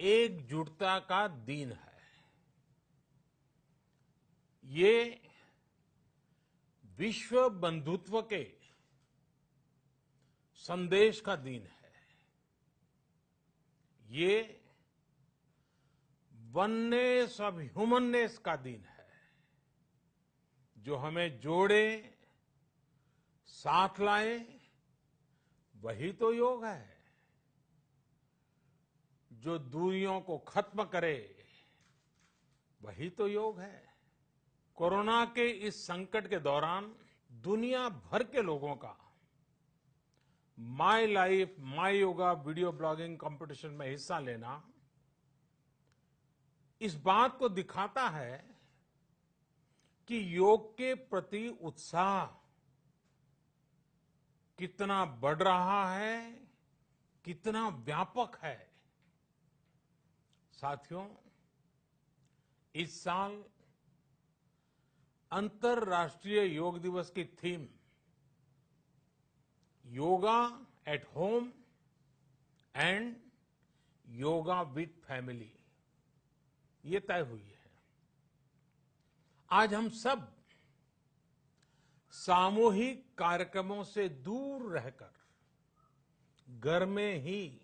एकजुटता का दिन है। ये विश्व बंधुत्व के संदेश का दिन है। ये वननेस ऑफ ह्यूमननेस का दिन है, जो हमें जोड़े, साथ लाए, वही तो योग है। जो दूरियों को खत्म करे, वही तो योग है। कोरोना के इस संकट के दौरान दुनिया भर के लोगों का my life my yoga video blogging competition में हिस्सा लेना इस बात को दिखाता है कि योग के प्रति उत्साह कितना बढ़ रहा है, कितना व्यापक है। साथियों, इस साल अंतर्राष्ट्रीय योग दिवस की theme yoga at home and yoga with family ये तय हुई है। आज हम सब सामूहिक कार्यक्रमों से दूर रहकर घर में ही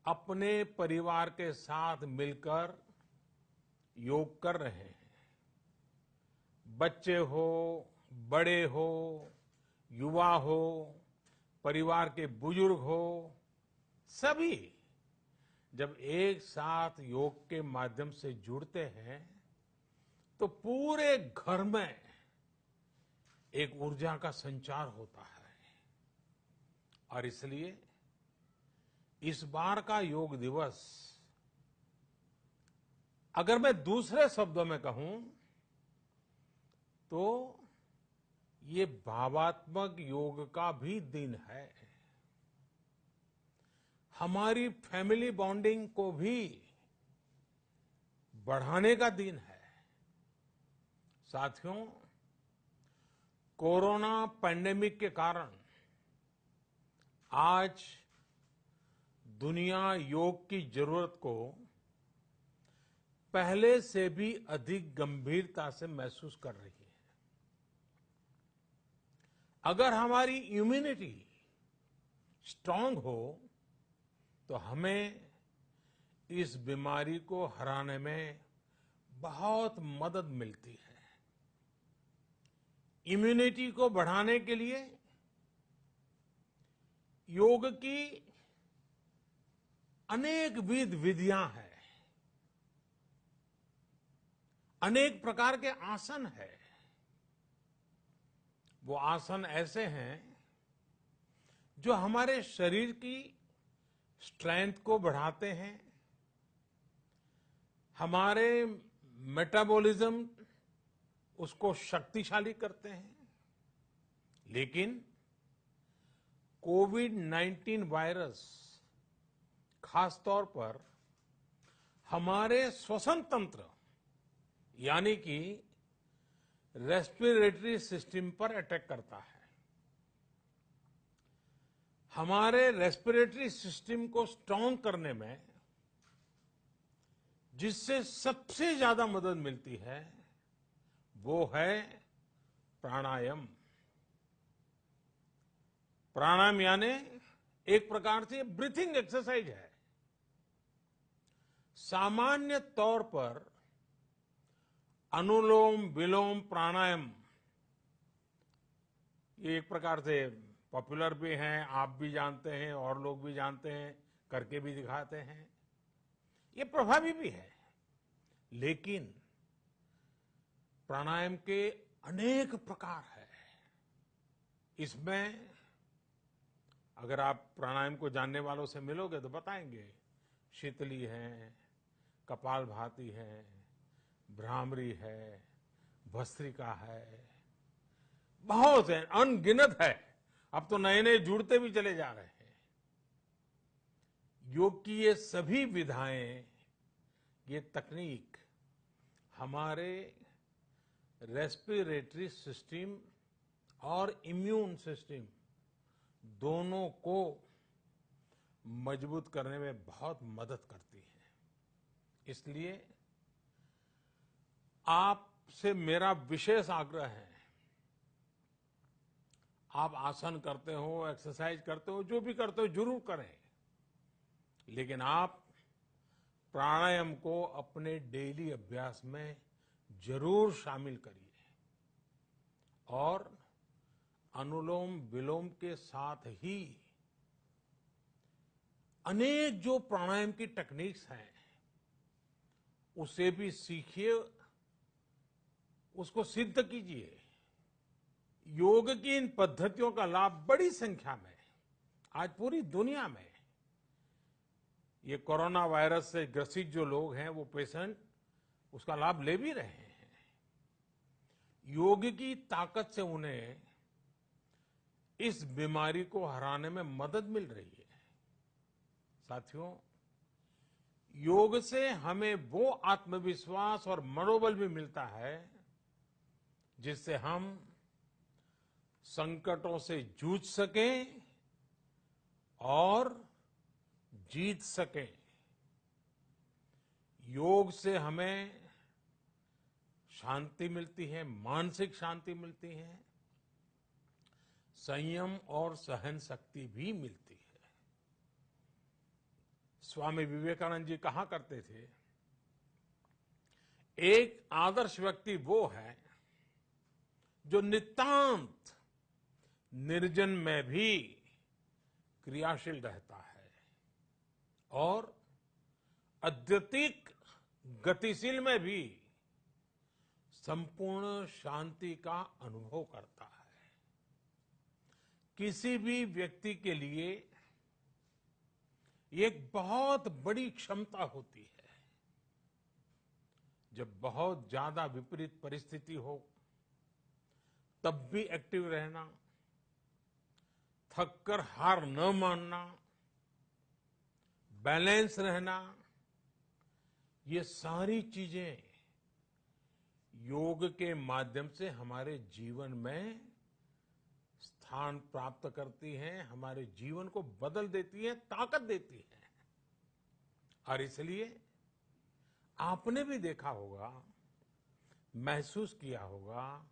अपने परिवार के साथ मिलकर योग कर रहे हैं। बच्चे हो, बड़े हो, युवा हो, परिवार के बुजुर्ग हो, सभी जब एक साथ योग के माध्यम से जुड़ते हैं तो पूरे घर में एक ऊर्जा का संचार होता है। और इसलिए इस बार का योग दिवस, अगर मैं दूसरे शब्दों में कहूं तो ये भावात्मक योग का भी दिन है। हमारी फैमिली बॉन्डिंग को भी बढ़ाने का दिन है। साथियों, कोरोना पैंडेमिक के कारण आज दुनिया योग की जरूरत को पहले से भी अधिक गंभीरता से महसूस कर रही है। अगर हमारी इम्यूनिटी स्ट्रांग हो तो हमें इस बीमारी को हराने में बहुत मदद मिलती है। इम्यूनिटी को बढ़ाने के लिए योग की अनेक विध विधियां हैं, अनेक प्रकार के आसन हैं। वो आसन ऐसे हैं जो हमारे शरीर की स्ट्रेंथ को बढ़ाते हैं, हमारे मेटाबॉलिज्म उसको शक्तिशाली करते हैं। लेकिन कोविड-19 वायरस खासतौर पर हमारे श्वसन तंत्र यानी कि रेस्पिरेटरी सिस्टम पर अटैक करता है। हमारे रेस्पिरेटरी सिस्टम को स्ट्रांग करने में जिससे सबसे ज्यादा मदद मिलती है वो है प्राणायाम। प्राणायाम यानी एक प्रकार से ब्रीथिंग एक्सरसाइज है। सामान्य तौर पर अनुलोम विलोम प्राणायाम ये एक प्रकार से पॉपुलर भी हैं, आप भी जानते हैं और लोग भी जानते हैं, करके भी दिखाते हैं। ये प्रभावी भी है। लेकिन प्राणायाम के अनेक प्रकार हैं। इसमें अगर आप प्राणायाम को जानने वालों से मिलोगे तो बताएंगे शीतली है, कपालभाति है, भ्रामरी है, भस्त्रिका है, बहुत है, अनगिनत है। अब तो नए नए जुड़ते भी चले जा रहे हैं। योग की ये सभी विधाएं, ये तकनीक हमारे रेस्पिरेटरी सिस्टम और इम्यून सिस्टम दोनों को मजबूत करने में बहुत मदद करती है। इसलिए आपसे मेरा विशेष आग्रह है, आप आसन करते हो, एक्सरसाइज करते हो, जो भी करते हो जरूर करें, लेकिन आप प्राणायाम को अपने डेली अभ्यास में जरूर शामिल करिए और अनुलोम विलोम के साथ ही अनेक जो प्राणायाम की टेक्निक्स हैं उसे भी सीखिए, उसको सिद्ध कीजिए। योग की इन पद्धतियों का लाभ बड़ी संख्या में आज पूरी दुनिया में ये कोरोना वायरस से ग्रसित जो लोग हैं, वो पेशेंट उसका लाभ ले भी रहे हैं। योग की ताकत से उन्हें इस बीमारी को हराने में मदद मिल रही है। साथियों, योग से हमें वो आत्मविश्वास और मनोबल भी मिलता है जिससे हम संकटों से जूझ सकें और जीत सकें। योग से हमें शांति मिलती है, मानसिक शांति मिलती है, संयम और सहन शक्ति भी मिलती है। स्वामी विवेकानंद जी कहा करते थे, एक आदर्श व्यक्ति वो है जो नितांत निर्जन में भी क्रियाशील रहता है और अत्यधिक गतिशील में भी संपूर्ण शांति का अनुभव करता है। किसी भी व्यक्ति के लिए एक बहुत बड़ी क्षमता होती है, जब बहुत ज्यादा विपरीत परिस्थिति हो तब भी एक्टिव रहना, थककर हार न मानना, बैलेंस रहना, ये सारी चीजें योग के माध्यम से हमारे जीवन में स्थान प्राप्त करती हैं, हमारे जीवन को बदल देती हैं, ताकत देती हैं। और इसलिए आपने भी देखा होगा, महसूस किया होगा,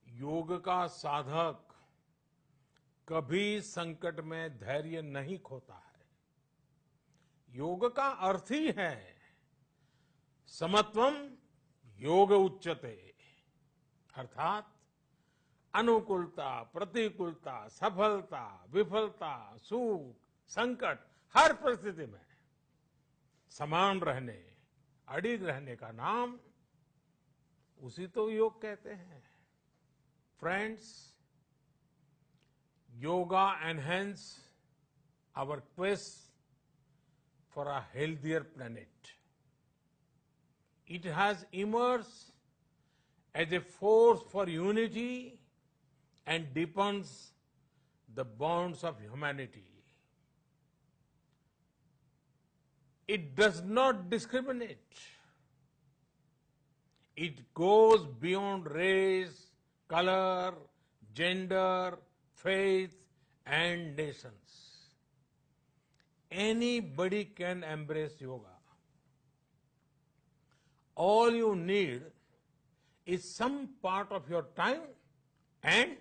योग का साधक कभी संकट में धैर्य नहीं खोता है। योग का अर्थ ही है समत्वम योग उच्यते, अर्थात अनुकूलता, प्रतिकूलता, सफलता, विफलता, सुख, संकट, हर परिस्थिति में समान रहने, अडिग रहने का नाम उसी तो योग कहते हैं। Friends, yoga enhance our quest for a healthier planet. It has emerged as a force for unity and deepens the bonds of humanity. It does not discriminate. It goes beyond race, color, gender, faith, and nations. Anybody can embrace yoga. All you need is some part of your time and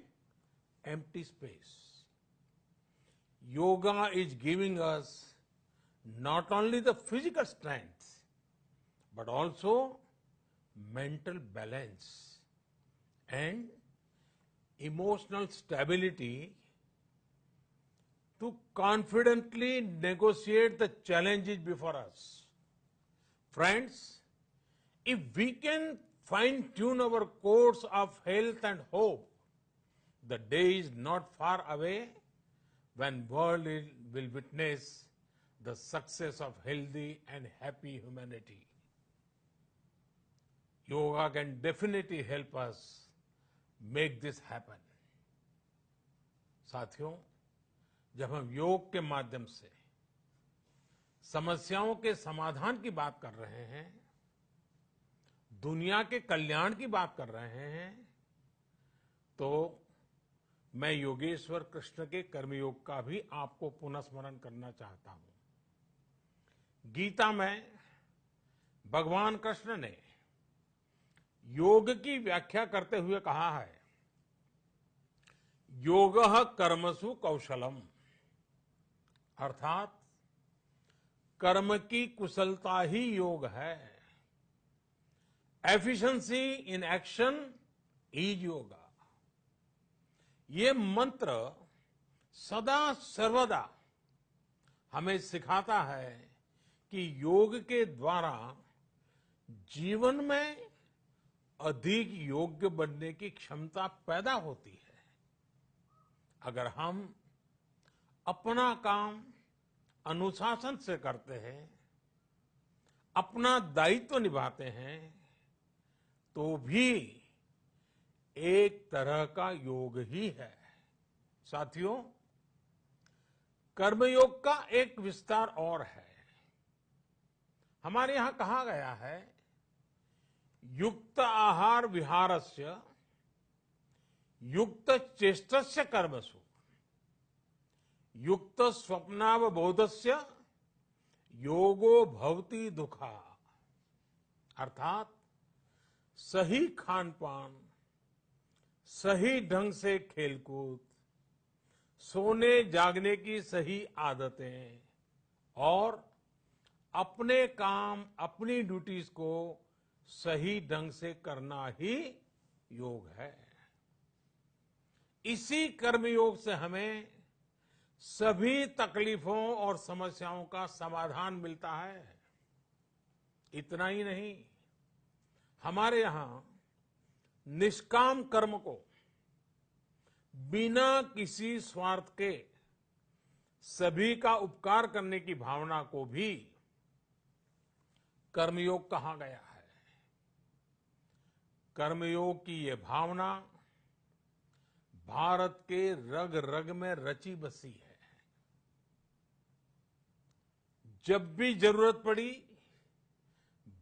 empty space. Yoga is giving us not only the physical strength, but also mental balance and emotional stability to confidently negotiate the challenges before us. Friends, if we can fine-tune our course of health and hope, the day is not far away when world will witness the success of healthy and happy humanity. Yoga can definitely help us make this happen. साथियों, जब हम योग के माध्यम से समस्याओं के समाधान की बात कर रहे हैं, दुनिया के कल्याण की बात कर रहे हैं, तो मैं योगेश्वर कृष्ण के कर्मयोग का भी आपको पुनः स्मरण करना चाहता हूं। गीता में भगवान कृष्ण ने योग की व्याख्या करते हुए कहा है, योगः कर्मसु कौशलम, अर्थात कर्म की कुशलता ही योग है। Efficiency in action is yoga. ये मंत्र सदा सर्वदा हमें सिखाता है कि योग के द्वारा जीवन में अधिक योग्य बनने की क्षमता पैदा होती है। अगर हम अपना काम अनुशासन से करते हैं, अपना दायित्व निभाते हैं, तो भी एक तरह का योग ही है। साथियों, कर्मयोग का एक विस्तार और है। हमारे यहां कहा गया है, युक्त आहार विहारस्य युक्त चेष्टस्य कर्मसु युक्त स्वप्नावबोधस्य योगो भवति दुखा। अर्थात सही खान पान, सही ढंग से खेलकूद, सोने जागने की सही आदतें और अपने काम, अपनी ड्यूटीज को सही ढंग से करना ही योग है। इसी कर्मयोग से हमें सभी तकलीफों और समस्याओं का समाधान मिलता है। इतना ही नहीं, हमारे यहां निष्काम कर्म को बिना किसी स्वार्थ के सभी का उपकार करने की भावना को भी कर्मयोग कहा गया है। कर्मयोग की ये भावना भारत के रग रग में रची बसी है। जब भी जरूरत पड़ी,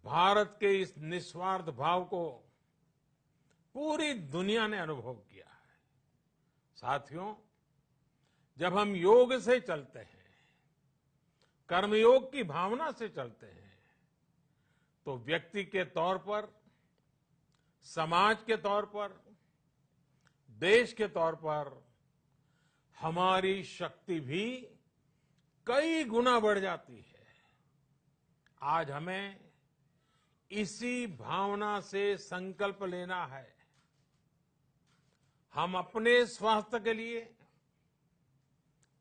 भारत के इस निस्वार्थ भाव को पूरी दुनिया ने अनुभव किया है। साथियों, जब हम योग से चलते हैं, कर्मयोग की भावना से चलते हैं, तो व्यक्ति के तौर पर, समाज के तौर पर, देश के तौर पर हमारी शक्ति भी कई गुना बढ़ जाती है। आज हमें इसी भावना से संकल्प लेना है। हम अपने स्वास्थ्य के लिए,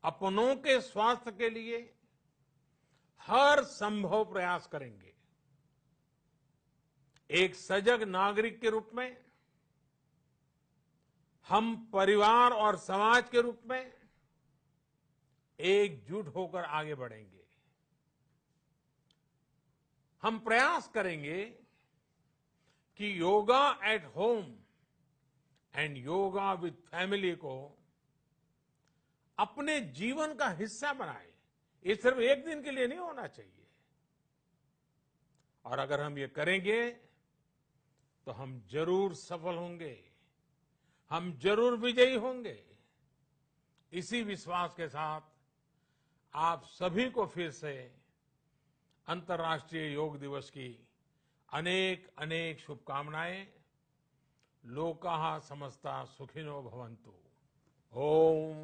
अपनों के स्वास्थ्य के लिए हर संभव प्रयास करेंगे। एक सजग नागरिक के रूप में हम परिवार और समाज के रूप में एकजुट होकर आगे बढ़ेंगे। हम प्रयास करेंगे कि yoga at home and yoga with family को अपने जीवन का हिस्सा बनाएं। ये सिर्फ एक दिन के लिए नहीं होना चाहिए। और अगर हम ये करेंगे तो हम जरूर सफल होंगे, हम जरूर विजयी होंगे। इसी विश्वास के साथ आप सभी को फिर से अंतर्राष्ट्रीय योग दिवस की अनेक अनेक शुभकामनाएं। लोकाः समस्ता सुखिनो भवन्तु। ओम।